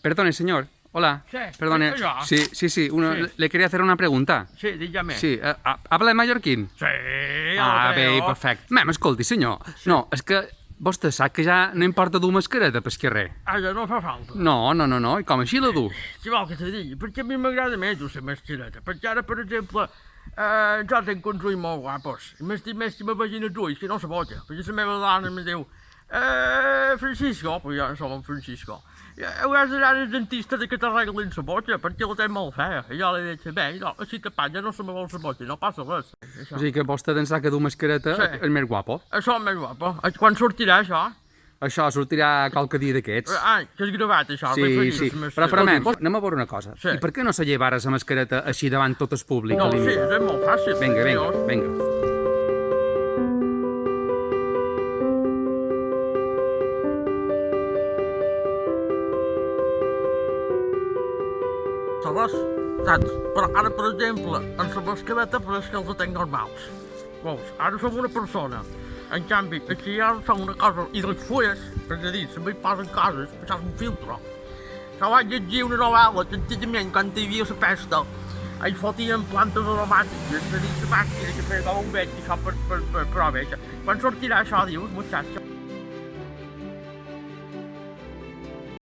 Perdone, señor. Hola. Sí, Perdone. soy yo. Sí. Sí. Le quería hacer una pregunta. Sí, dígame. Sí, habla de mallorquín? Sí, Bé, perfecte. Mem, escolti, senyor. No, és que vostè sap que ja no importa dur mascareta per res. Ara no fa falta. No. I com així la du? Si vol que te digui, perquè a mi m'agrada més dur la mascareta. Perquè ara, per exemple, jo tenc uns ulls molt guapos. I m'estic més que me vegin els ulls, que no se boja. Perquè la meva dona em diu, Francisco, pues jo som en Francisco. Hauràs d'anar al dentista que t'arreglin la boja, perquè la té molt fea. I jo li dic, bé, no, així te panya, no se me vol la boja, no passa res. O sigui que vostè pensar que dur mascareta Sí. és més guapo. Això és més guapo. Quan sortirà això? Això sortirà qualque dia d'aquests. Ai, que és gravat això. Sí. Però mem, anem a veure una cosa. Sí. I per què no se lleva ara la mascareta així davant tot el públic? No, sí, és molt fàcil. Vinga. Saps? Però ara, per exemple, en la mascareta pareix que els tenc normals. Veus? Ara som una persona. En canvi, aquí ja som una cosa... I les fulles, és a dir, se m'hi posen coses, això és un filtre. Jo vaig llegir una novel·la que antigament, quan hi havia la pesta, ells fotien plantes aromàtiques, és a dir, la màquina que feia com un bec, i això per bé. Quan sortirà això, dius, muchacho?